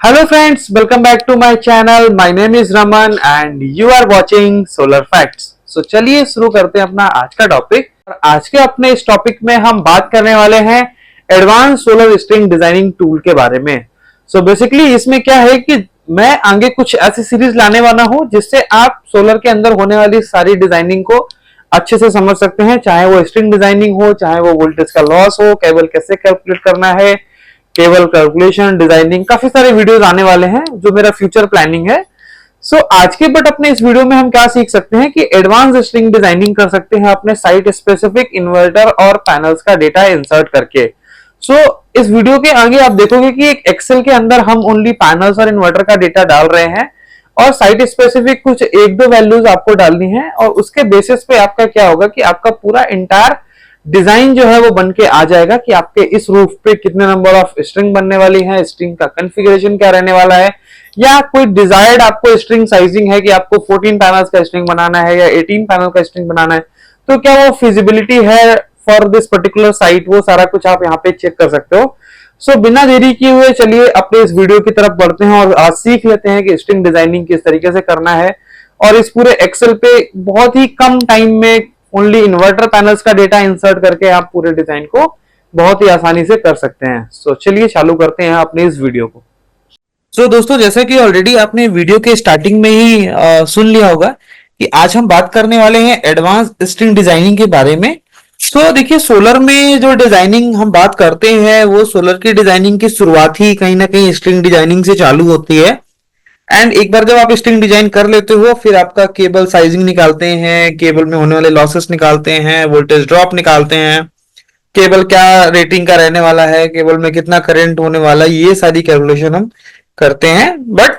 Hello friends, welcome back to my channel. My name is Raman and you are watching Solar Facts. So चलिए शुरू करते हैं अपना आज का टॉपिक। और आज के अपने इस टॉपिक में हम बात करने वाले हैं advance solar string designing tool के बारे में। बेसिकली इसमें क्या है कि मैं आगे कुछ ऐसी सीरीज लाने वाला हूं जिससे आप सोलर के अंदर होने वाली सारी डिजाइनिंग को अच्छे से समझ सकते हैं, चाहे वो स्ट्रिंग डिजाइनिंग हो, चाहे वो वोल्टेज का लॉस हो, केबल कैसे कैलकुलेट करना है, केबल कैलकुलेशन, डिजाइनिंग, काफी सारे वीडियोस आने वाले हैं जो मेरा फ्यूचर प्लानिंग है। आज के अपने इस वीडियो में हम क्या सीख सकते हैं कि एडवांस स्ट्रिंग डिजाइनिंग कर सकते हैं अपने साइट स्पेसिफिक इन्वर्टर और पैनल्स का डेटा इंसर्ट करके। इस वीडियो के आगे आप देखोगे कि एक एक्सेल के अंदर हम ओनली पैनल्स और इन्वर्टर का डेटा डाल रहे हैं और साइट स्पेसिफिक कुछ एक दो वैल्यूज आपको डालनी है और उसके बेसिस पे आपका क्या होगा कि आपका पूरा इंटायर डिजाइन जो है वो बन के आ जाएगा कि आपके इस रूफ पे कितने नंबर ऑफ स्ट्रिंग बनने वाली है, स्ट्रिंग का कॉन्फ़िगरेशन क्या रहने वाला है, या कोई डिजायर्ड आपको स्ट्रिंग साइजिंग है कि आपको 14 पैनल्स का स्ट्रिंग बनाना है या 18 पैनल का स्ट्रिंग बनाना है, तो क्या वो फिजिबिलिटी है फॉर दिस पर्टिकुलर साइट, वो सारा कुछ आप यहाँ पे चेक कर सकते हो। बिना देरी किए हुए चलिए अपने इस वीडियो की तरफ बढ़ते हैं और आज सीख लेते हैं कि स्ट्रिंग डिजाइनिंग किस तरीके से करना है और इस पूरे एक्सेल पे बहुत ही कम टाइम में ओनली इन्वर्टर पैनल्स का डेटा इंसर्ट करके आप पूरे डिजाइन को बहुत ही आसानी से कर सकते हैं। चलिए चालू करते हैं अपने इस वीडियो को। दोस्तों, जैसा कि ऑलरेडी आपने वीडियो के स्टार्टिंग में ही सुन लिया होगा कि आज हम बात करने वाले हैं एडवांस स्ट्रिंग डिजाइनिंग के बारे में। देखिए, सोलर में जो डिजाइनिंग हम बात करते हैं वो सोलर की डिजाइनिंग की शुरुआत ही कहीं ना कहीं स्ट्रिंग डिजाइनिंग से चालू होती है। एंड एक बार जब आप स्ट्रिंग डिजाइन कर लेते हो फिर आपका केबल साइजिंग निकालते हैं, केबल में होने वाले लॉसेस निकालते हैं, वोल्टेज ड्रॉप निकालते हैं, केबल क्या रेटिंग का रहने वाला है, केबल में कितना करंट होने वाला है, ये सारी कैलकुलेशन हम करते हैं। बट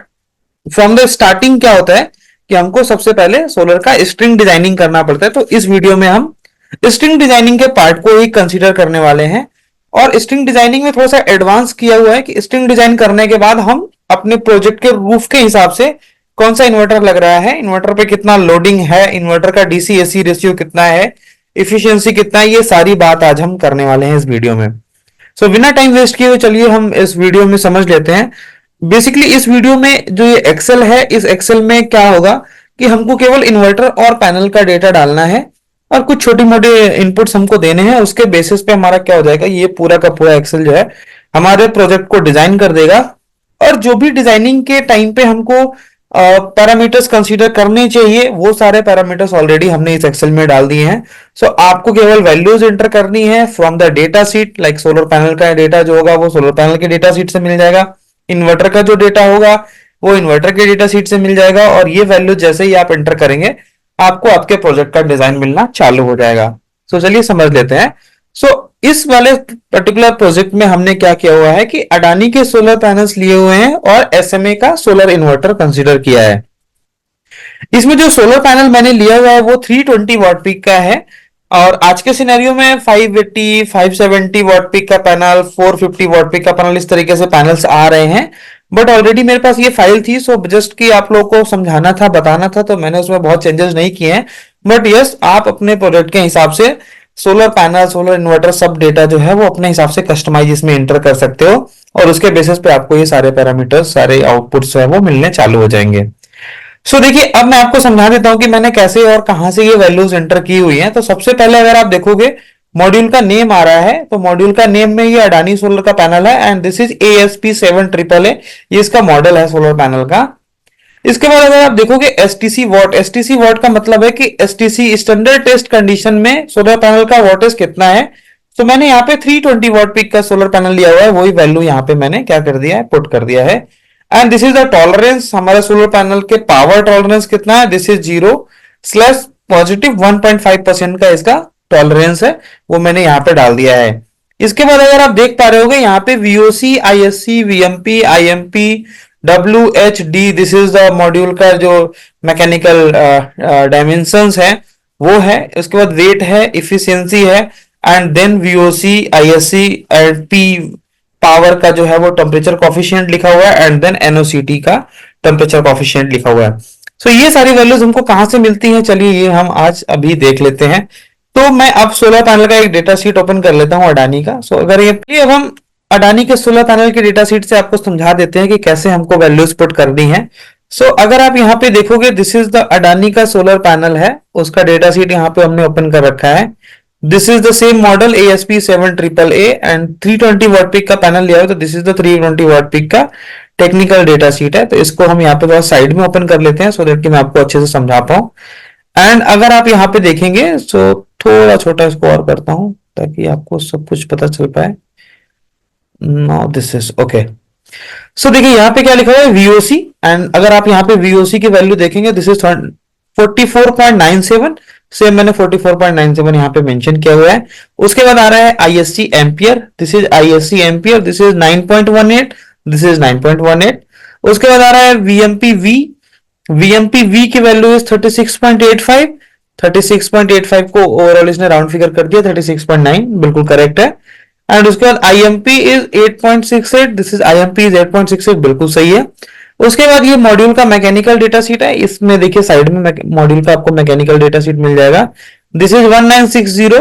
फ्रॉम द स्टार्टिंग क्या होता है कि हमको सबसे पहले सोलर का स्ट्रिंग डिजाइनिंग करना पड़ता है। तो इस वीडियो में हम स्ट्रिंग डिजाइनिंग के पार्ट को ही कंसीडर करने वाले हैं और स्ट्रिंग डिजाइनिंग में थोड़ा सा एडवांस किया हुआ है कि स्ट्रिंग डिजाइन करने के बाद हम अपने प्रोजेक्ट के रूफ के हिसाब से कौन सा इन्वर्टर लग रहा है, इन्वर्टर पे कितना लोडिंग है, इन्वर्टर का डीसी एसी रेशियो कितना है, इफिशियंसी कितना है, ये सारी बात आज हम करने वाले हैं इस वीडियो में। बिना टाइम वेस्ट किए हुए चलिए हम इस वीडियो में समझ लेते हैं। बेसिकली इस वीडियो में जो ये एक्सेल है, इस एक्सेल में क्या होगा कि हमको केवल इन्वर्टर और पैनल का डेटा डालना है और कुछ छोटी मोटी इनपुट्स हमको देने हैं। उसके बेसिस पे हमारा क्या हो जाएगा, ये पूरा का पूरा एक्सेल जो है हमारे प्रोजेक्ट को डिजाइन कर देगा। और जो भी डिजाइनिंग के टाइम पे हमको पैरामीटर्स कंसीडर करने चाहिए वो सारे पैरामीटर्स ऑलरेडी हमने इस एक्सेल में डाल दिए हैं। आपको केवल वैल्यूज एंटर करनी है from the data sheet. Like solar panel का डेटा जो होगा वो सोलर पैनल के डेटा शीट से मिल जाएगा, इन्वर्टर का जो डेटा होगा वो इन्वर्टर के डेटा शीट से मिल जाएगा और ये वैल्यू जैसे ही आप एंटर करेंगे आपको आपके प्रोजेक्ट का डिजाइन मिलना चालू हो जाएगा। चलिए समझ लेते हैं। इस वाले पर्टिकुलर प्रोजेक्ट में हमने क्या किया हुआ है कि अडानी के सोलर पैनल्स लिए हुए हैं और एसएमए का सोलर इन्वर्टर कंसीडर किया है। इसमें जो सोलर पैनल मैंने लिया हुआ है वो 320 वॉट पीक का है और आज के सिनेरियो में 580, 570 वॉट पीक का पैनल, 450 वॉट पीक का पैनल, इस तरीके से पैनल्स आ रहे हैं। बट ऑलरेडी मेरे पास ये फाइल थी, जस्ट कि आप लोगों को समझाना था, बताना था, तो मैंने उसमें बहुत चेंजेस नहीं किए हैं। बट यस, आप अपने प्रोजेक्ट के हिसाब से सोलर पैनल, सोलर इन्वर्टर सब डेटा जो है वो अपने हिसाब से कस्टमाइज इसमें एंटर कर सकते हो और उसके बेसिस पे आपको ये सारे पैरामीटर्स, सारे आउटपुट्स जो है वो मिलने चालू हो जाएंगे। देखिए, अब मैं आपको समझा देता हूं कि मैंने कैसे और कहां से ये वैल्यूज एंटर की हुई हैं। सबसे पहले अगर आप देखोगे मॉड्यूल का नेम आ रहा है, तो मॉड्यूल का नेम में ये अडानी सोलर का पैनल है एंड दिस इज ASP7AAA, ये इसका मॉडल है सोलर पैनल का। इसके बाद अगर आप देखोगे एसटीसी वॉट का मतलब है कि एसटीसी स्टैंडर्ड टेस्ट कंडीशन में सोलर पैनल का वॉटेज कितना है। मैंने यहाँ पे 320 वॉट पीक का सोलर पैनल लिया हुआ है, वही वैल्यू यहाँ पे मैंने क्या कर दिया है, पुट कर दिया है। And this is the tolerance, हमारे सोलर पैनल के पावर टॉलरेंस कितना है, दिस इज 0/+1.5% का इसका टॉलरेंस है, वो मैंने यहाँ पे डाल दिया है। इसके बाद अगर आप देख पा रहे होगे यहाँ पे VOC, ISC, VMP, IMP, WHD, this is the module का जो मैकेनिकल डायमेंशंस है वो है। उसके बाद वेट है, इफिशियंसी है and then VOC, ISC and P power का जो है वो टेम्परेचर कॉफिशिएंट लिखा हुआ है एंड देन NOCT का टेम्परेचर कॉफिशिएंट लिखा हुआ है। ये सारी वैल्यूज हमको कहां से मिलती हैं, चलिए ये हम आज अभी देख लेते हैं। मैं अब सोलर पैनल का एक डेटा शीट ओपन कर लेता हूं अडानी का। अगर ये अब हम अडानी के सोलर पैनल के डेटा शीट से आपको समझा देते हैं कि कैसे हमको वैल्यूज पुट करनी है। सो अगर आप यहाँ पे देखोगे, दिस इज द अडानी का सोलर पैनल है, उसका डेटा शीट यहाँ पे हमने ओपन कर रखा है। This is the same model ASP7AAA and 320 watt peak का पैनल लिया है, तो this is the 320 watt peak का टेक्निकल डेटा शीट है। तो इसको हम यहाँ पे थोड़ा साइड में ओपन कर लेते हैं सो दैट कि मैं आपको अच्छे से समझा पाऊं। एंड अगर आप यहाँ पे देखेंगे, सो थोड़ा छोटा इसको और करता हूं ताकि आपको सब कुछ पता चल पाए। No this is okay. So देखिए यहाँ पे क्या लिखा हुआ है, VOC। एंड अगर आप यहाँ पे VOC की वैल्यू देखेंगे, दिस इज 44.97। सेम मैंने 44.97 यहाँ पे मेंशन किया हुआ है। उसके बाद आ रहा है ISC ampere, this is ISC ampere, this is 9.18, this is 9.18। उसके बाद आ रहा है VMP-V, VMP-V की वैल्यू इज 36.85। 36.85 को ओवरऑल इसने राउंड फिगर कर दिया 36.9, बिल्कुल करेक्ट है। एंड उसके बाद IMP is 8.68, this is IMP is 8.68, बिल्कुल सही है। उसके बाद ये मॉड्यूल का मैकेनिकल डेटा शीट है, इसमें देखिए साइड में मॉड्यूल का आपको मैकेनिकल डेटा शीट मिल जाएगा। This is 1960,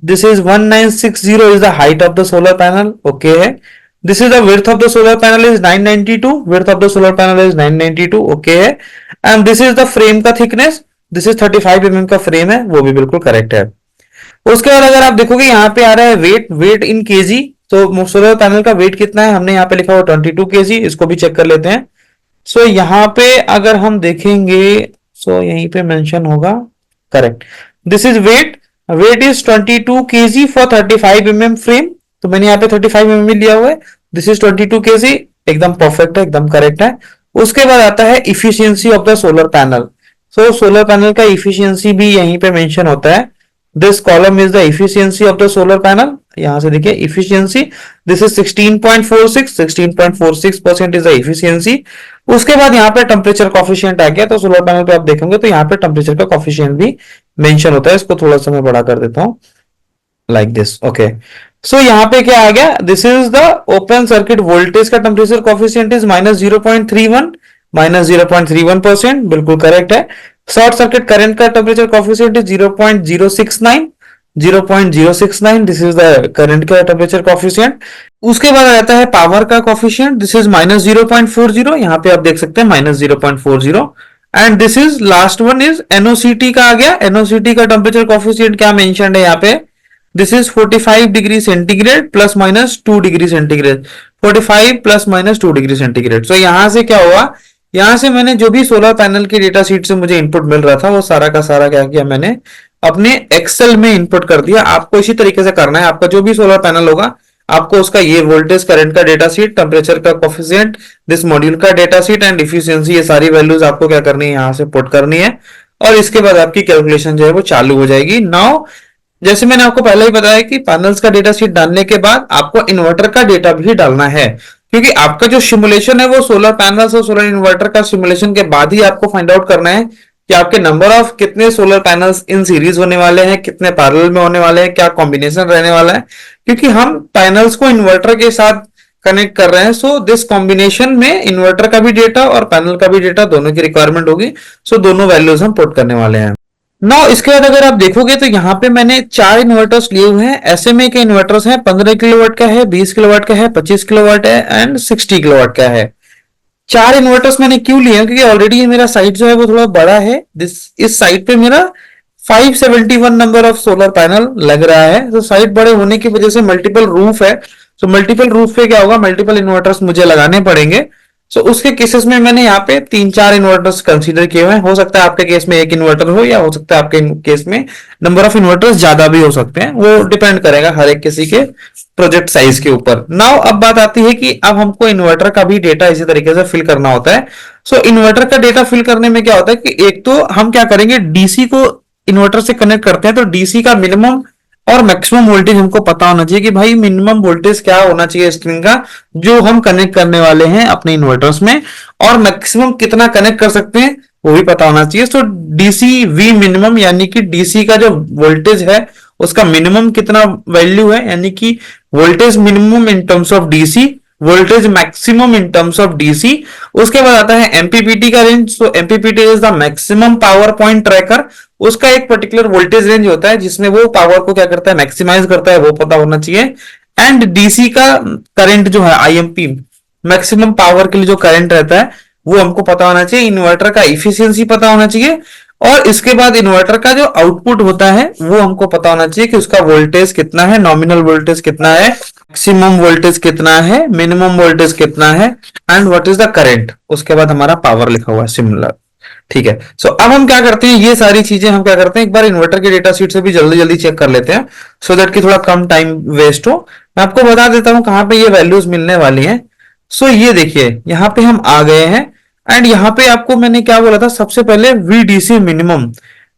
this is 1960 is the height of the solar panel, okay है। This is the width of the solar panel is 992, width of the solar panel is 992, okay है। And this is the frame का thickness, this is 35 mm का frame है, वो भी बिल्कुल correct है। उसके बाद अगर आप देखोगे यहाँ पे आ रहा है वेट इन केजी, तो सोलर पैनल का वेट कितना है, हमने यहाँ पे लिखा हुआ 22 kg, इसको भी चेक कर लेते हैं। सो यहाँ पे अगर हम देखेंगे, सो यहीं पे मेंशन होगा, correct, this is weight is 22 kg for 35 mm frame, तो मैंने यहाँ पे 35 mm लिया हुआ है, दिस इज 22 kg, एकदम परफेक्ट है, एकदम करेक्ट है। उसके बाद आता है efficiency of the solar panel. So solar panel का इफिशियंसी भी यहीं पे मेंशन होता है। This column is the efficiency of the solar panel, यहां से देखिए efficiency, this is 16.46, 16.46% is the efficiency. उसके बाद यहाँ पे टेम्परेचर कॉफिशिएंट आ गया, तो सोलर पैनल पे आप देखेंगे तो यहाँ पे टेम्परेचर का कॉफिशिएंट भी मेंशन होता है। इसको थोड़ा सा मैं बड़ा कर देता हूँ, लाइक दिस, ओके। सो यहाँ पे क्या आ गया, this is the open circuit voltage का टेम्परेचर कॉफिशिएंट इज -0.31, -0.31%, बिल्कुल करेक्ट है। शॉर्ट सर्किट करंट का temperature coefficient is 0.069, 0.069, this is the current का टेम्परेचर कॉफिशिएंट। उसके बाद आता है पावर का कॉफिशिएंट, दिस इज -0.40, यहाँ पे आप देख सकते हैं -0.40। And this is last one is NOCT का आ गया। NOCT का टेम्परेचर कॉफिशिएंट क्या मेंशन है यहाँ पे, this is 45 degree centigrade +- 2 degree centigrade, 45 +- 2 degree centigrade. So यहां से क्या हुआ, यहां से मैंने जो भी सोलर पैनल की डेटा शीट से मुझे इनपुट मिल रहा था, वो सारा का सारा क्या किया, मैंने अपने एक्सेल में इनपुट कर दिया। आपको इसी तरीके से करना है, आपका जो भी सोलर पैनल होगा, आपको उसका ये वोल्टेज करंट का डेटा शीट, टेम्परेचर का कोफिशिएंट, दिस मॉड्यूल का डेटा शीट एंड इफिशियंसी, ये सारी वैल्यूज आपको क्या करनी है, यहां से पुट करनी है। और इसके बाद आपकी कैलकुलेशन जो है वो चालू हो जाएगी। नाउ जैसे मैंने आपको पहले ही बताया कि पैनल्स का डेटा शीट डालने के बाद आपको इन्वर्टर का डेटा भी डालना है, क्योंकि आपका जो सिमुलेशन है वो सोलर पैनल्स और सोलर इन्वर्टर का सिमुलेशन के बाद ही आपको फाइंड आउट करना है कि आपके नंबर ऑफ कितने सोलर पैनल्स इन सीरीज होने वाले हैं, कितने पैरेलल में होने वाले हैं, क्या कॉम्बिनेशन रहने वाला है। क्योंकि हम पैनल्स को इन्वर्टर के साथ कनेक्ट कर रहे हैं, सो दिस कॉम्बिनेशन में इन्वर्टर का भी डेटा और पैनल का भी डेटा दोनों की रिक्वायरमेंट होगी। सो दोनों वैल्यूज हम पुट करने वाले हैं। नाउ इसके बाद अगर आप देखोगे तो यहाँ पे मैंने 4 इन्वर्टर्स लिए हुए हैं। SMA के इन्वर्टर्स हैं, 15 किलोवाट का है, 20 किलोवाट का है, 25 किलोवाट है एंड 60 किलोवाट का है। 4 इन्वर्टर्स मैंने क्यों लिए, क्योंकि ऑलरेडी मेरा साइट जो है वो थोड़ा बड़ा है। इस साइट पे मेरा 571 नंबर ऑफ सोलर पैनल लग रहा है। तो साइट बड़े होने की वजह से मल्टीपल रूफ है, तो मल्टीपल रूफ पे क्या होगा, मल्टीपल इन्वर्टर्स मुझे लगाने पड़ेंगे। सो उसके केसेस में मैंने यहाँ पे 3-4 इन्वर्टर्स कंसीडर किए हुए हैं। हो सकता है आपके केस में एक इन्वर्टर हो, या हो सकता है आपके केस में नंबर ऑफ इन्वर्टर्स ज्यादा भी हो सकते हैं, वो डिपेंड करेगा हर एक किसी के प्रोजेक्ट साइज के ऊपर। नाउ अब बात आती है कि अब हमको इन्वर्टर का भी डेटा इसी तरीके से फिल करना होता है। सो इन्वर्टर का डेटा फिल करने में क्या होता है कि एक तो हम क्या करेंगे, डीसी को इन्वर्टर से कनेक्ट करते हैं, तो डीसी का मिनिमम और मैक्सिमम वोल्टेज हमको पता होना चाहिए कि भाई मिनिमम वोल्टेज क्या होना चाहिए स्ट्रिंग का जो हम कनेक्ट करने वाले हैं अपने इन्वर्टर्स में, और मैक्सिमम कितना कनेक्ट कर सकते हैं वो भी पता होना चाहिए। तो डीसी वी मिनिमम, यानी कि डीसी का जो वोल्टेज है उसका मिनिमम कितना वैल्यू है, यानी कि voltage minimum in terms of DC, voltage maximum in terms of DC. उसके बाद आता है एमपीपीटी का range. So MPPT is the maximum power point tracker. उसका एक पर्टिकुलर वोल्टेज रेंज होता है जिसमें वो पावर को क्या करता है, मैक्सिमाइज करता है, वो पता होना चाहिए। एंड डीसी का करंट जो है आईएमपी, मैक्सिमम पावर के लिए जो करंट रहता है वो हमको पता होना चाहिए, इन्वर्टर का इफिशियंसी पता होना चाहिए, और इसके बाद इन्वर्टर का जो आउटपुट होता है वो हमको पता होना चाहिए कि उसका वोल्टेज कितना है, नॉमिनल वोल्टेज कितना है, मैक्सिमम वोल्टेज कितना है, मिनिमम वोल्टेज कितना है, and what is the current, उसके बाद हमारा पावर लिखा हुआ है सिमिलर। ठीक है, सो अब हम क्या करते हैं, ये सारी चीजें हम क्या करते हैं, एक बार इन्वर्टर के डेटा शीट से भी जल्दी जल्दी चेक कर लेते हैं, सो दैट कि थोड़ा कम टाइम वेस्ट हो। मैं आपको बता देता हूं कहां पे ये वैल्यूज मिलने वाली हैं। सो ये देखिए यहाँ पे हम आ गए हैं, एंड यहाँ पे आपको मैंने क्या बोला था, सबसे पहले वीडीसी मिनिमम,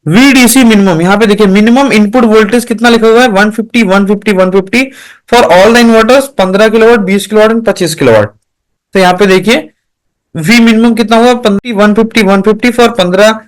वीडीसी मिनिमम यहाँ पे देखिए मिनिमम इनपुट वोल्टेज कितना लिखा हुआ है, 150 150 150 for all the inverters, 15 kilowatt, 20 kilowatt and 25 kilowatt. तो यहाँ पे देखिए वी मिनिमम कितना हुआ, 150 150 फॉर 15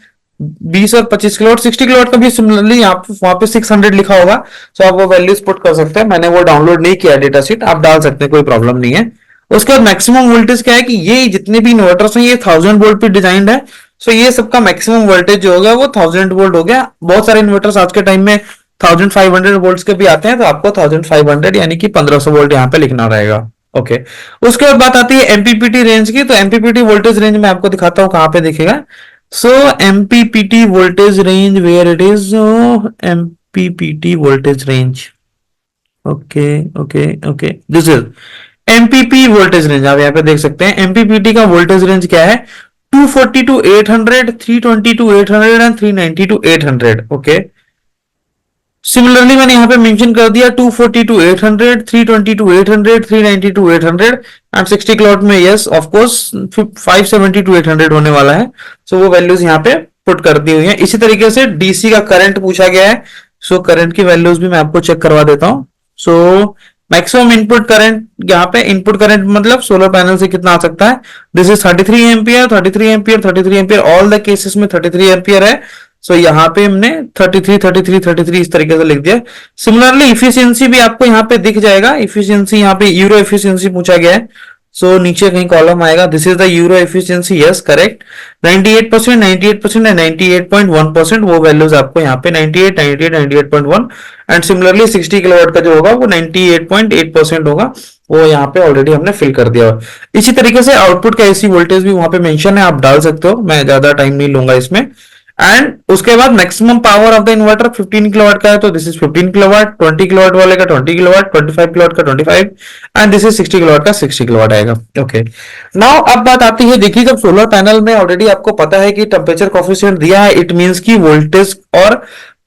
20 और 25 किलोवाट, 60 किलोवाट का भी सिमिलरली यहाँ वहां पे 600 लिखा होगा। सो आप वो वैल्यूज पुट कर सकते हैं, मैंने वो डाउनलोड नहीं किया डेटा शीट, आप डाल सकते हैं, कोई प्रॉब्लम नहीं है। उसके बाद मैक्सिमम वोल्टेज क्या है कि ये जितने भी इन्वर्टर्स हैं ये 1000 वोल्ट पे डिजाइंड है, सो ये सबका मैक्सिमम वोल्टेज जो होगा वो 1000 वोल्ट हो गया। बहुत सारे इन्वर्टर्स आज के टाइम में 1500 वोल्ट के भी आते हैं, तो आपको 1500 यानी कि 1500 वोल्ट यहाँ पे लिखना रहेगा। ओके, उसके बाद बात आती है एमपीपीटी रेंज की। तो एमपीपीटी वोल्टेज रेंज में आपको दिखाता हूं कहां पे दिखेगा। So MPPT voltage range, where it is, MPPT voltage range, okay okay okay, this is MPP voltage range. आप यहाँ पे देख सकते हैं एमपीपीटी का वोल्टेज रेंज क्या है, 240 to 800, 320 to 800 and 390 to 800। Okay, similarly मैंने यहाँ पे मेंशन कर दिया 240 to 800, 320 to 800, 390 to 800 and 60 kilowatt में यस ऑफ कोर्स 570 टू 800 होने वाला है। सो वो वैल्यूज यहाँ पे पुट कर दी हुई है। इसी तरीके से डीसी का करंट पूछा गया है, सो करंट की वैल्यूज भी मैं आपको चेक करवा देता हूँ। सो मैक्सिमम इनपुट करंट, यहाँ पे इनपुट करंट मतलब सोलर पैनल से कितना आ सकता है, this is 33 ampere, 33 ampere, 33 ampere, all the cases में 33 एम्पियर है। सो यहाँ पे हमने 33 33 33 इस तरीके से लिख दिया। सिमिलरली इफिशियंसी भी आपको यहाँ पे दिख जाएगा, इफिशियंसी यहाँ पे यूरो इफिशियंसी पूछा गया है। सो नीचे कहीं कॉलम आएगा, this is the euro efficiency, yes correct, 98%, 98% and 98.1%, वो वैल्यूज आपको यहाँ पे 98 98 98.1 एंड सिमिलरली 60 किलोवाट का जो होगा वो 98.8% होगा, वो यहाँ पे ऑलरेडी हमने फिल कर दिया। इसी तरीके से आउटपुट का एसी वोल्टेज भी वहां पे मेंशन है, आप डाल सकते हो, मैं ज्यादा टाइम नहीं लूंगा इसमें। एंड उसके बाद maximum power of the inverter 15 kilowatt का है, तो दिस इज 15 किलोवाट, 20 किलोवाट वाले का 20 किलोवाट, 25 किलोवाट का 25 एंड दिस इज 60 किलोवाट का 60 किलोवाट आएगा। ओके, नाउ अब बात आती है, देखिए जब सोलर पैनल में ऑलरेडी आपको पता है कि टेम्परेचर कोफिशिएंट दिया है, इट मींस की वोल्टेज और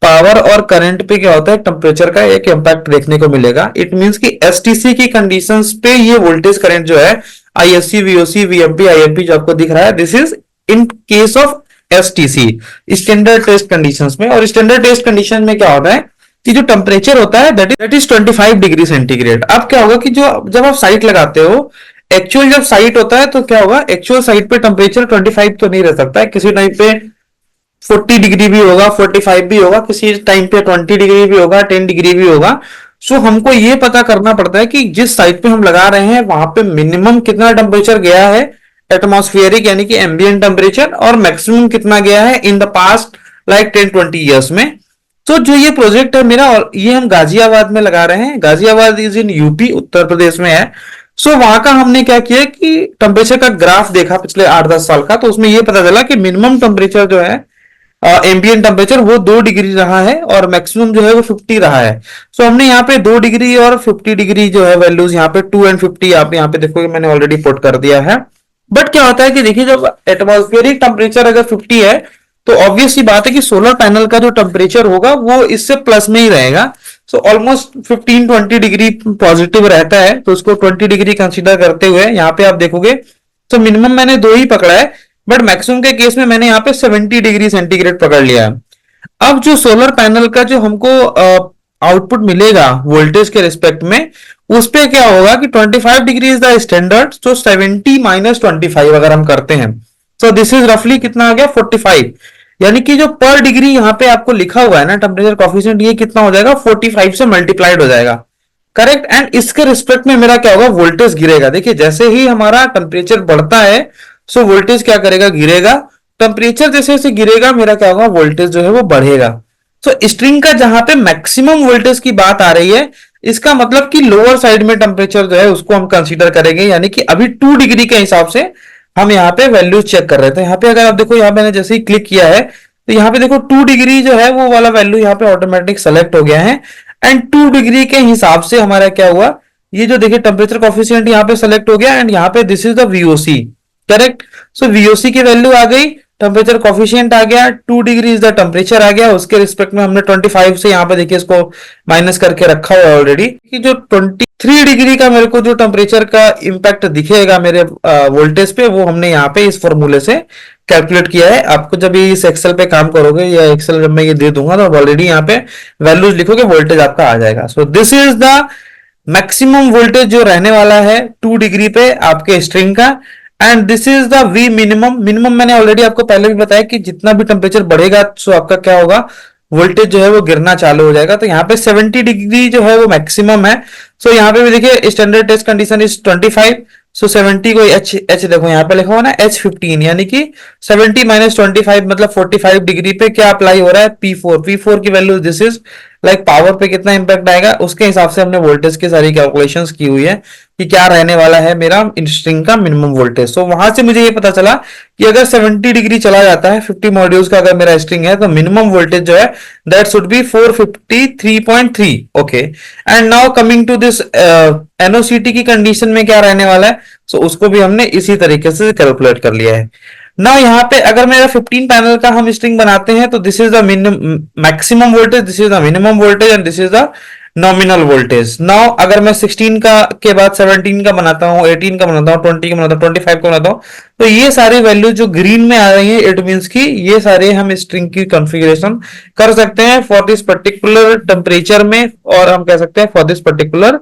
पावर और करंट पे क्या होता है, टेम्परेचर का एक इंपैक्ट देखने को मिलेगा। इट मींस की एसटीसी की कंडीशंस पे ये वोल्टेज करंट जो है आईएससी वीओसी वीएमपी आईएमपी जो आपको दिख रहा है, this is in case of STC, standard test conditions में। और स्टैंडर्ड टेस्ट कंडीशन में क्या होता है कि जो टेम्परेचर होता है दैट इज 25 डिग्री सेंटीग्रेड। अब क्या होगा कि जो जब आप साइट लगाते हो, एक्चुअल जब साइट होता है तो क्या होगा, एक्चुअल साइट पे टेम्परेचर 25 तो नहीं रह सकता है, किसी टाइम पे 40 डिग्री भी होगा, 45 भी होगा, किसी टाइम पे 20 डिग्री भी होगा, 10 डिग्री भी होगा। सो हमको ये पता करना पड़ता है कि जिस साइट पे हम लगा रहे हैं वहां पे मिनिमम कितना टेम्परेचर गया है एटमॉस्फेरिक यानी कि एम्बिएंट टेम्परेचर, और मैक्सिमम कितना गया है in the past like 10-20 years में। तो जो ये प्रोजेक्ट है मेरा, और ये हम गाजियाबाद में लगा रहे हैं, Ghaziabad is in UP, Uttar Pradesh में है। सो वहां का हमने क्या किया कि टेम्परेचर का ग्राफ देखा पिछले 8-10 साल का, तो उसमें ये पता चला कि मिनिमम टेम्परेचर जो है एम्बिएंट टेम्परेचर वो 2 डिग्री रहा है और मैक्सिमम जो है वो 50 रहा है। सो हमने यहाँ पे 2 डिग्री और 50 डिग्री जो है वैल्यूज यहाँ पे 2 एंड 50 आप यहाँ पे देखोगे मैंने ऑलरेडी पुट कर दिया है। बट क्या होता है कि देखिए जब एटमॉस्फेरिक टेम्परेचर अगर 50 है तो ऑब्वियस सी बात है कि सोलर पैनल का जो टेम्परेचर होगा वो इससे प्लस में ही रहेगा। सो ऑलमोस्ट 15-20 डिग्री पॉजिटिव रहता है, तो उसको 20 डिग्री कंसीडर करते हुए यहाँ पे आप देखोगे तो मिनिमम मैंने 2 ही पकड़ा है, बट मैक्सिमम के केस में मैंने यहाँ पे 70 डिग्री सेंटीग्रेड पकड़ लिया है। अब जो सोलर पैनल का जो हमको आउटपुट मिलेगा वोल्टेज के रिस्पेक्ट में, उस पे क्या होगा कि 25 डिग्री इज द स्टैंडर्ड, तो 70 माइनस 25 अगर हम करते हैं तो दिस इज रफली कितना आ गया 45, यानी कि जो पर डिग्री यहाँ पे आपको लिखा हुआ है ना टेम्परेचर कोफिशिएंट, ये कितना हो जाएगा 45 से मल्टीप्लाइड हो जाएगा, करेक्ट। एंड इसके रिस्पेक्ट में मेरा क्या होगा, वोल्टेज गिरेगा। देखिए जैसे ही हमारा टेम्परेचर बढ़ता है सो वोल्टेज क्या करेगा, गिरेगा। टेम्परेचर जैसे जैसे गिरेगा मेरा क्या होगा, वोल्टेज जो है वो बढ़ेगा। तो स्ट्रिंग का जहां पे मैक्सिमम वोल्टेज की बात आ रही है, इसका मतलब कि लोअर साइड में टेम्परेचर जो है उसको हम कंसीडर करेंगे, यानी कि अभी 2 डिग्री के हिसाब से हम यहाँ पे वैल्यूज चेक कर रहे थे। यहाँ पे अगर आप देखो, यहाँ मैंने जैसे ही क्लिक किया है तो यहाँ पे देखो 2 डिग्री जो है वो वाला वैल्यू यहाँ पे ऑटोमेटिक सेलेक्ट हो गया है। एंड 2 डिग्री के हिसाब से हमारा क्या हुआ, ये जो देखिए टेम्परेचर कॉफिशिएंट यहाँ पे सेलेक्ट हो गया एंड यहाँ पे this is the VOC, correct. So VOC की वैल्यू आ गई, टेम्परेचर कॉफिशिएंट आ गया, 2 डिग्री इज द टेम्परेचर आ गया। उसके रिस्पेक्ट में हमने 25 से यहाँ पे देखिए इसको माइनस करके रखा हुआ है ऑलरेडी, कि जो 23 डिग्री का मेरे को जो टेम्परेचर का इंपैक्ट दिखेगा मेरे वोल्टेज पे, वो हमने यहाँ पे इस फॉर्मूले से कैलकुलेट किया है। आपको जब ये इस एक्सेल पे काम करोगे या एक्सेल जब मैं ये दे दूंगा तो ऑलरेडी यहाँ पे वैल्यूज लिखोगे, वोल्टेज आपका आ जाएगा। So this is the maximum voltage जो रहने वाला है 2 डिग्री पे आपके स्ट्रिंग का। And this is the V minimum. Minimum मैंने ऑलरेडी आपको पहले भी बताया कि जितना भी टेम्परेचर बढ़ेगा तो आपका क्या होगा, वोल्टेज जो है वो गिरना चालू हो जाएगा। तो यहाँ पे 70 डिग्री जो है वो मैक्सिमम है। सो यहाँ पे भी देखिए स्टैंडर्ड टेस्ट कंडीशन इज 25। सो 70 को एच एच देखो यहाँ पे लिखा हुआ ना H15, यानी कि 70 माइनस 25 मतलब 45 डिग्री पे क्या अप्लाई हो रहा है, P4 की value, this is like power पे कितना इंपैक्ट आएगा, उसके हिसाब से हमने वोल्टेज की सारी कैलकुलेशंस की हुई है कि क्या रहने वाला है मेरा स्ट्रिंग का मिनिमम वोल्टेज। सो वहां से मुझे ये पता चला कि अगर 70 डिग्री चला जाता है 50 मॉड्यूल्स का अगर मेरा स्ट्रिंग है तो मिनिमम वोल्टेज जो है that should be 453.3। Okay, and now coming to this NOCT की कंडीशन में क्या रहने वाला है, सो उसको भी हमने इसी तरीके से कैलकुलेट कर लिया है। नाउ यहाँ पे अगर मेरा 15 पैनल का हम स्ट्रिंग बनाते हैं तो this is the minimum maximum voltage, this is the minimum voltage and this is the nominal voltage. Now अगर मैं 16 का के बाद 17 का बनाता हूँ, 18 का बनाता हूँ, 20 का बनाता हूँ, 25 का बनाता हूँ, तो ये सारी वैल्यू जो ग्रीन में आ रही है इट मींस की ये सारे हम स्ट्रिंग की कॉन्फ़िगरेशन कर सकते हैं फॉर दिस पर्टिकुलर टेम्परेचर में, और हम कह सकते हैं फॉर दिस पर्टिकुलर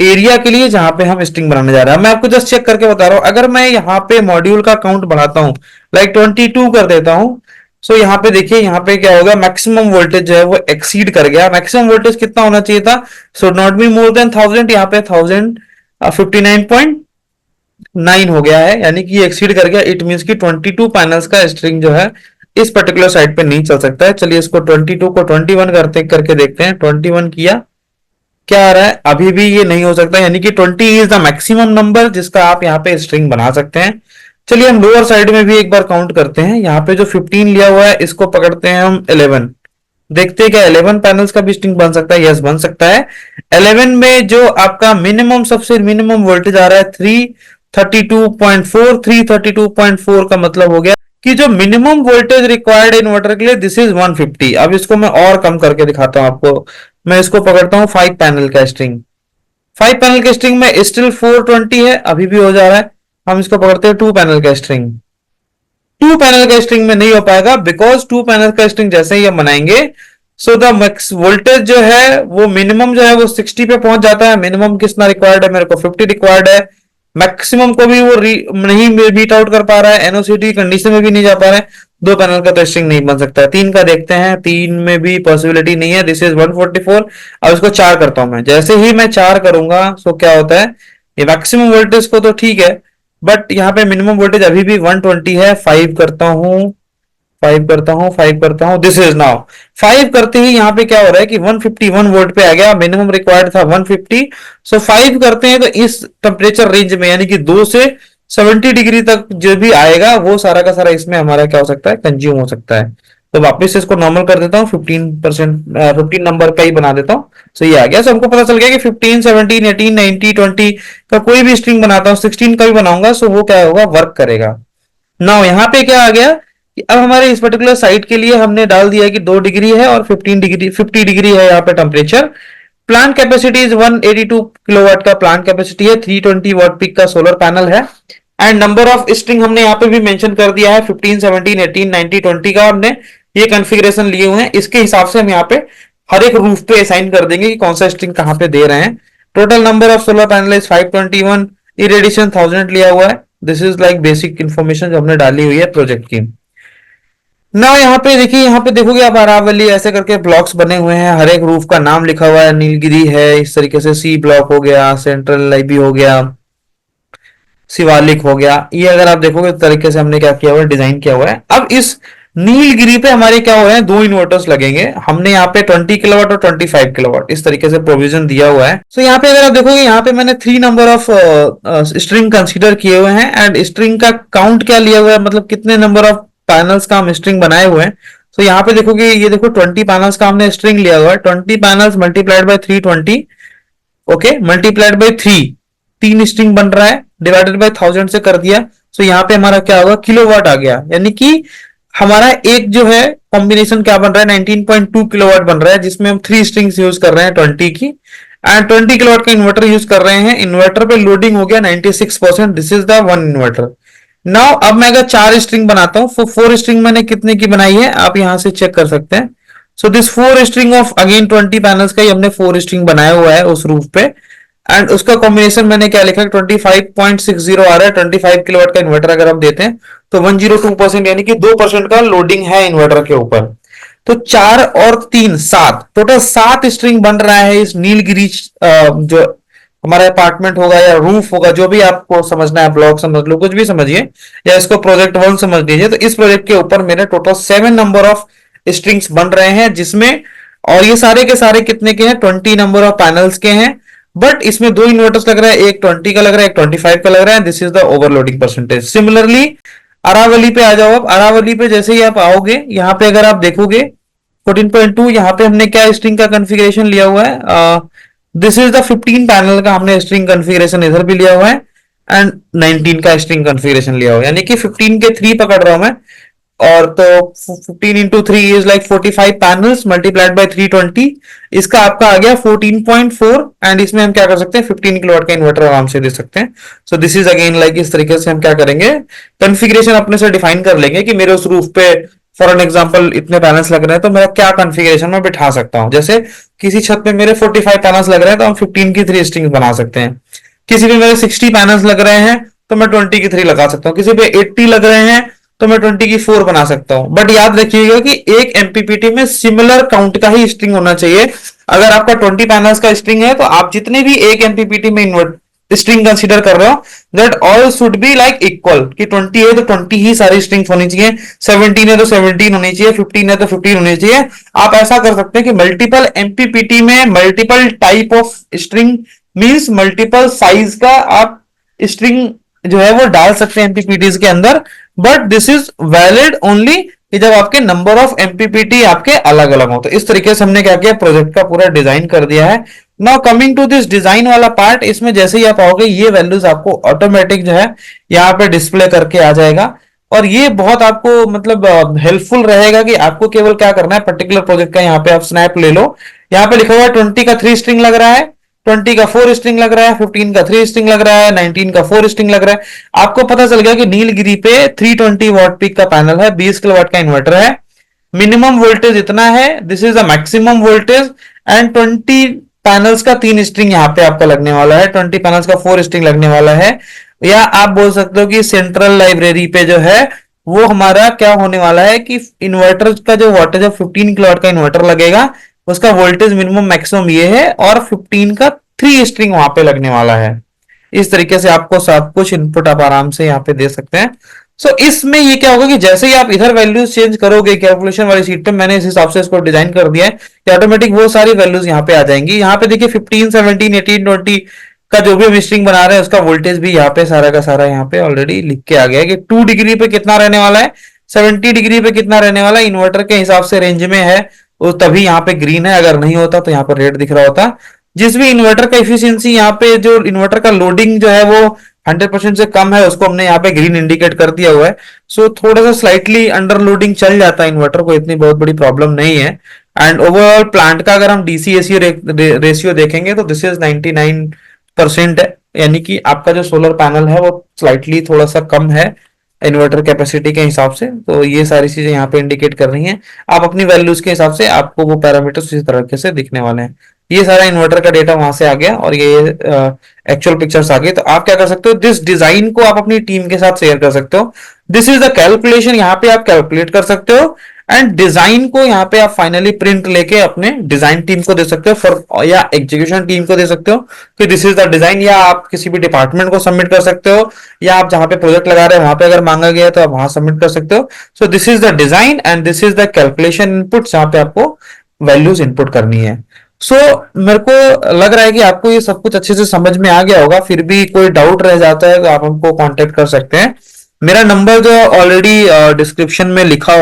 एरिया के लिए जहां पे हम स्ट्रिंग बनाने जा रहे हैं। मैं आपको जस्ट चेक करके बता रहा हूं, अगर मैं यहाँ पे मॉड्यूल का काउंट बढ़ाता हूं लाइक 22 कर देता हूं, सो यहाँ पे देखिए यहाँ पे क्या होगा, मैक्सिमम वोल्टेज जो है वो एक्सीड कर गया। मैक्सिमम वोल्टेज कितना होना चाहिए था, so not be more than 1000, यहाँ पे 1059.9 हो गया है, यानी कि एक्सीड कर गया। इट मींस कि 22 पैनल्स का स्ट्रिंग जो है इस पर्टिकुलर साइड पे नहीं चल सकता है। चलिए इसको 22 को 21 करके देखते हैं। 21 किया, क्या आ रहा है, अभी भी ये नहीं हो सकता, यानी कि 20 इज द मैक्सिमम नंबर जिसका आप यहाँ पे स्ट्रिंग बना सकते हैं। चलिए हम लोअर साइड में भी एक बार काउंट करते हैं। यहाँ पे जो 15 लिया हुआ है इसको पकड़ते हैं हम 11, देखते हैं क्या 11 पैनल्स का भी स्ट्रिंग बन सकता है। यस, बन सकता है। 11 में जो आपका मिनिमम सबसे मिनिमम वोल्टेज आ रहा है 332.4, 332.4 का मतलब हो गया कि जो मिनिमम वोल्टेज रिक्वायर्ड इन्वर्टर के लिए दिस इज 150। अब इसको मैं और कम करके दिखाता हूं आपको। मैं इसको पकड़ता हूं 5 पैनल का स्ट्रिंग। 5 पैनल के स्ट्रिंग में स्टिल 420 है, अभी भी हो जा रहा है। हम इसको पकड़ते हैं 2 पैनल का स्ट्रिंग। 2 पैनल का स्ट्रिंग में नहीं हो पाएगा बिकॉज 2 पैनल का स्ट्रिंग जैसे ही हम बनाएंगे सो द मैक्स वोल्टेज जो है वो मिनिमम जो है वो 60 पे पहुंच जाता है। मिनिमम कितना रिक्वायर्ड है, मेरे को 50 रिक्वायर्ड है। मैक्सिमम को भी वो नहीं मीट आउट कर पा रहा है, एनओसीटी कंडीशन में भी नहीं जा पा रहा है। 2 पैनल का तो स्ट्रिंग नहीं बन सकता है। 3 का देखते हैं, 3 में भी पॉसिबिलिटी नहीं है, दिस इज 144। अब इसको 4 करता हूं मैं। जैसे ही मैं 4 करूंगा सो क्या होता है, ये मैक्सिमम वोल्टेज को तो ठीक है बट यहाँ पे मिनिमम वोल्टेज अभी भी 120 है। 5 करता हूं, 5 करता हूं, 5 करता हूं, दिस इज नाउ 5 करते ही यहाँ पे क्या हो रहा है कि 151 वोल्ट पे आ गया। मिनिमम रिक्वायर्ड था 150। सो 5 करते हैं तो इस टेम्परेचर रेंज में यानी कि 2 से 70 डिग्री तक जो भी आएगा वो सारा का सारा इसमें हमारा क्या हो सकता है, कंज्यूम हो सकता है। तो वापस इसको नॉर्मल कर देता हूँ, 15 नंबर का ही बना देता हूँ। सो ये आ गया। सो हमको पता चल गया कि 15, 17, 18, 19, 20 का कोई भी स्ट्रिंग बनाता हूँ, 16 का भी बनाऊंगा सो वो क्या होगा, वर्क करेगा। नाउ यहाँ पे क्या आ गया कि अब हमारे इस पर्टिकुलर साइट के लिए हमने डाल दिया कि 2 डिग्री है और 50 डिग्री है यहाँ पे temperature. Plant capacity is 182 kilowatt का प्लांट कैपेसिटी है, 320 वॉट पीक का सोलर पैनल है। एंड नंबर ऑफ स्ट्रिंग हमने यहाँ पे भी मेंशन कर दिया है, 15, 17, 18, 19, 20 का हमने ये कॉन्फ़िगरेशन लिए हुए हैं। इसके हिसाब से हम यहाँ पे हर एक रूफ पे असाइन कर देंगे कि कौन सा स्ट्रिंग कहाँ पे दे रहे हैं। Total number of solar panel is 521, irradiation 1000 लिया हुआ है। This is like basic information जो हमने डाली हुई है प्रोजेक्ट की। ना यहाँ पे देखिए, यहाँ पे देखोगे आप अरावली ऐसे करके ब्लॉक्स बने हुए हैं, हर एक रूफ का नाम लिखा हुआ है। नीलगिरी है, इस तरीके से सी ब्लॉक हो गया, सेंट्रल लाइबी हो गया, शिवालिक हो गया। ये अगर आप देखोगे तो तरीके से हमने क्या किया हुआ है, डिजाइन किया हुआ है। अब इस नीलगिरी पे हमारे क्या हो रहे हैं, दो इन्वर्टर्स लगेंगे। हमने यहाँ पे 20 किलोवाट और 25 किलोवाट इस तरीके से प्रोविजन दिया हुआ है। सो यहाँ पे अगर आप देखोगे, यहाँ पे मैंने 3 नंबर ऑफ स्ट्रिंग कंसीडर किए हुए हैं एंड स्ट्रिंग का काउंट क्या लिया हुआ है, मतलब कितने नंबर ऑफ पैनल्स का हम स्ट्रिंग बनाए हुए हैं। तो यहाँ पे देखोगे, ये देखो 20 पैनल्स का हमने स्ट्रिंग लिया हुआ है। 20 panels multiplied by 320, okay, multiplied by 3, 3 string बन रहा है, डिवाइडेड बाय 1000 से कर दिया। सो यहाँ पे हमारा क्या होगा, किलोवाट आ गया। यानी कि हमारा एक जो है कॉम्बिनेशन क्या बन रहा है, 19.2 किलोवाट बन रहा है, जिसमें हम 3 स्ट्रिंग्स यूज कर रहे हैं 20 की, एंड 20 किलोवाट का इन्वर्टर यूज कर रहे हैं। इन्वर्टर पे लोडिंग हो गया 96%। This is the one inverter. Now अब मैं अगर 4 स्ट्रिंग बनाता हूँ, 4 स्ट्रिंग मैंने कितने की बनाई है, आप यहां से चेक कर सकते हैं। So this 4 string of again 20 panels का ही हमने 4 स्ट्रिंग बनाया हुआ है उस रूफ पे, एंड उसका कॉम्बिनेशन मैंने क्या लिखा है, 25.60 आ रहा है। 25 किलोवाट का इन्वर्टर अगर हम देते हैं तो 102%, यानी कि 2% का लोडिंग है इन्वर्टर के ऊपर। तो 4 और 3 7, टोटल 7 स्ट्रिंग बन रहा है इस नीलगिरी जो हमारा अपार्टमेंट होगा या रूफ होगा, जो भी आपको समझना है, ब्लॉक समझ लो, कुछ भी समझिए, या इसको प्रोजेक्ट 1 समझ लीजिए। तो इस प्रोजेक्ट के ऊपर मेरे टोटल 7 नंबर ऑफ स्ट्रिंग्स बन रहे हैं, जिसमें, और ये सारे के सारे कितने के हैं, 20 नंबर ऑफ पैनल्स के हैं। बट इसमें 2 इन्वर्टर्स लग रहा है, एक 20 का लग रहा है, एक 25 का लग रहा है। This is the overloading percentage. Similarly Aravali पे आ जाओ। अब अरावली पे जैसे ही आप आओगे, यहाँ पे अगर आप देखोगे 14.2, यहाँ पे हमने क्या स्ट्रिंग का कॉन्फ़िगरेशन लिया हुआ है, दिस इज द 15 पैनल का हमने स्ट्रिंग कॉन्फ़िगरेशन इधर भी लिया हुआ है, एंड 19 का स्ट्रिंग कॉन्फ़िगरेशन लिया हुआ है, यानी कि 15 के 3 पकड़ रहा हूं मैं। और तो 15 into 3 is like 45 panels multiplied by 320, इसका आपका आ गया 14.4। एंड इसमें हम क्या कर सकते हैं, 15 किलोवाट का इन्वर्टर आराम से दे सकते हैं। So this is again like, इस तरीके से हम क्या करेंगे, कॉन्फ़िगरेशन अपने से डिफाइन कर लेंगे कि मेरे उस रूफ पे फॉर एन एग्जांपल इतने पैनल्स लग रहे हैं, तो मेरा क्या कॉन्फ़िगरेशन में बिठा सकता हूं। जैसे किसी छत पे मेरे 45 पैनल्स लग रहे हैं, तो हम 15 की 3 स्ट्रिंग बना सकते हैं। किसी पे मेरे 60 पैनल्स लग रहे हैं, तो मैं 20 की 3 लगा सकता हूँ। किसी पे 80 लग रहे हैं, तो मैं 20 की 4 बना सकता हूं। बट याद रखिएगा कि एक एमपीपीटी में सिमिलर काउंट का ही स्ट्रिंग होना चाहिए। अगर आपका 20 पैनल्स का स्ट्रिंग है, तो आप जितने भी एक एमपीपीटी में स्ट्रिंग कंसीडर कर रहे हो, that all should be like equal, कि 20 है तो 20 ही सारी स्ट्रिंग्स होनी चाहिए, 17 है तो 17 होनी चाहिए, 15 है तो 15 होनी चाहिए। आप ऐसा कर सकते हैं कि मल्टीपल एमपीपीटी में multiple type of string means multiple size का आप स्ट्रिंग जो है वो डाल सकते हैं एमपीपीटीज के अंदर। But this is valid only कि जब आपके नंबर ऑफ एमपीपीटी आपके अलग अलग हो। तो इस तरीके से हमने क्या किया, प्रोजेक्ट का पूरा डिजाइन कर दिया है। Now coming to this design वाला पार्ट, इसमें जैसे ही आप आओगे, ये वैल्यूज आपको ऑटोमेटिक जो है यहाँ पे डिस्प्ले करके आ जाएगा। और ये बहुत आपको मतलब हेल्पफुल रहेगा कि आपको केवल क्या करना है, पर्टिकुलर प्रोजेक्ट का यहाँ पे आप स्नैप ले लो। यहाँ पे लिखा हुआ है 20 का 3 स्ट्रिंग लग रहा है, 20 का 4 स्ट्रिंग लग रहा है, 15 का 3 स्ट्रिंग लग रहा है, 19 का 4 स्ट्रिंग लग रहा है। आपको पता चल गया कि नीलगिरी पे 320 वॉट पीक का पैनल है, 20 किलोवाट का इन्वर्टर है, मिनिमम वोल्टेज इतना है, this is the maximum voltage, and 20 panels का 3 स्ट्रिंग यहाँ पे आपका लगने वाला है, 20 पैनल्स का 4 स्ट्रिंग लगने वाला है। या आप बोल सकते हो कि सेंट्रल लाइब्रेरी पे जो है वो हमारा क्या होने वाला है कि इन्वर्टर का जो वोल्टेज है, 15 किलोवाट का इन्वर्टर लगेगा, उसका वोल्टेज मिनिमम मैक्सिमम ये है, और 15 का 3 स्ट्रिंग वहां पे लगने वाला है। इस तरीके से आपको सब कुछ इनपुट आप आराम से यहाँ पे दे सकते हैं। सो इसमें ये क्या होगा कि जैसे ही आप इधर वैल्यूज चेंज करोगे कैलकुलेशन वाली सीट पे, मैंने इस हिसाब से इसको डिजाइन कर दिया है कि ऑटोमेटिक वो सारी वैल्यूज यहाँ पे आ जाएंगी। यहाँ पे देखिए 15, 17, 18, 20 का जो भी हम स्ट्रिंग बना रहे हैं, उसका वोल्टेज भी यहाँ पे सारा का सारा यहाँ पे ऑलरेडी लिख के आ गया है कि 2 डिग्री पे कितना रहने वाला है, 70 डिग्री पे कितना रहने वाला है, इन्वर्टर के हिसाब से रेंज में है, वो तभी यहाँ पे ग्रीन है, अगर नहीं होता तो यहाँ पर रेड दिख रहा होता। जिस भी इन्वर्टर का एफिशिएंसी यहाँ पे, जो इन्वर्टर का लोडिंग जो है वो 100% से कम है, उसको हमने यहाँ पे ग्रीन इंडिकेट कर दिया हुआ है। सो थोड़ा सा स्लाइटली अंडर लोडिंग चल जाता है इन्वर्टर को, इतनी बहुत बड़ी प्रॉब्लम नहीं है। एंड ओवरऑल प्लांट का अगर हम डीसी एसी रेशियो देखेंगे तो दिस इज 99% है, यानी कि आपका जो सोलर पैनल है वो स्लाइटली थोड़ा सा कम है इन्वर्टर कैपेसिटी के हिसाब से। तो ये सारी चीजें यहाँ पे इंडिकेट कर रही हैं। आप अपनी वैल्यूज के हिसाब से आपको वो पैरामीटर्स इसी तरीके से दिखने वाले हैं। ये सारा इन्वर्टर का डेटा वहां से आ गया और ये एक्चुअल पिक्चर्स आ गए। तो आप क्या कर सकते हो, दिस डिजाइन को आप अपनी टीम के साथ शेयर कर सकते हो। दिस इज द कैलकुलेशन, यहाँ पे आप कैलकुलेट कर सकते हो। एंड डिजाइन को यहाँ पे आप फाइनली प्रिंट लेके अपने डिजाइन टीम को दे सकते हो फॉर, या एग्जीक्यूशन टीम को दे सकते हो कि दिस इज द डिजाइन, या आप किसी भी डिपार्टमेंट को सबमिट कर सकते हो, या आप जहां पे प्रोजेक्ट लगा रहे हो वहां पे अगर मांगा गया तो आप वहां सबमिट कर सकते हो। So this is the design and this is the calculation input जहां पे आपको वैल्यूज इनपुट करनी है। मेरे को लग रहा है कि आपको ये सब कुछ अच्छे से समझ में आ गया होगा। फिर भी कोई डाउट रह जाता है तो आप हमको कांटेक्ट कर सकते हैं। मेरा नंबर जो ऑलरेडी डिस्क्रिप्शन में लिखा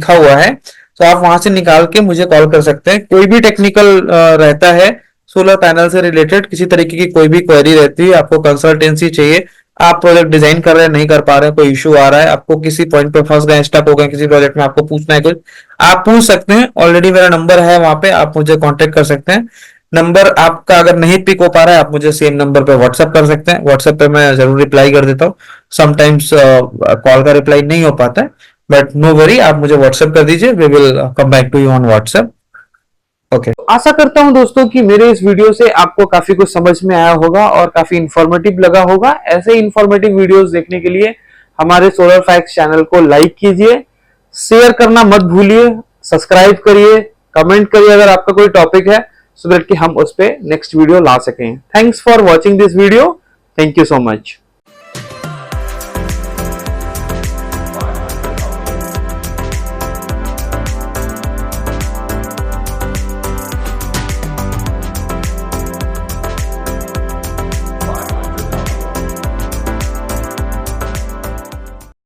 हुआ है, तो आप वहां से निकाल के मुझे कॉल कर सकते हैं। कोई भी टेक्निकल रहता है सोलर पैनल से रिलेटेड, किसी तरीके की कोई भी क्वेरी रहती है, आपको कंसल्टेंसी चाहिए, आप प्रोजेक्ट डिजाइन कर रहे हैं नहीं कर पा रहे हैं, कोई इशू आ रहा है, आपको किसी पॉइंट पे फंस गए, स्टक हो गए किसी प्रोजेक्ट में, आपको पूछना है कुछ, आप पूछ सकते हैं। ऑलरेडी मेरा नंबर है वहां पे, आप मुझे कांटेक्ट कर सकते हैं। नंबर आपका अगर नहीं पिक हो पा रहा है, आप मुझे सेम नंबर पे व्हाट्सएप कर सकते हैं। व्हाट्सएप पे मैं जरूर रिप्लाई कर देता हूँ। समटाइम्स कॉल का रिप्लाई नहीं हो पाता है, बट नो वरी, आप मुझे व्हाट्सएप कर दीजिए, we will come back to you on WhatsApp. Okay, आशा करता हूं दोस्तों कि मेरे इस वीडियो से आपको काफी कुछ समझ में आया होगा और काफी इंफॉर्मेटिव लगा होगा। ऐसे इंफॉर्मेटिव वीडियोस देखने के लिए हमारे सोलर फैक्ट्स चैनल को लाइक कीजिए, शेयर करना मत भूलिए, सब्सक्राइब करिए, कमेंट करिए अगर आपका कोई टॉपिक है, सो दैट कि हम उस पे नेक्स्ट वीडियो ला सकें। Thanks for watching this video. Thank you so much.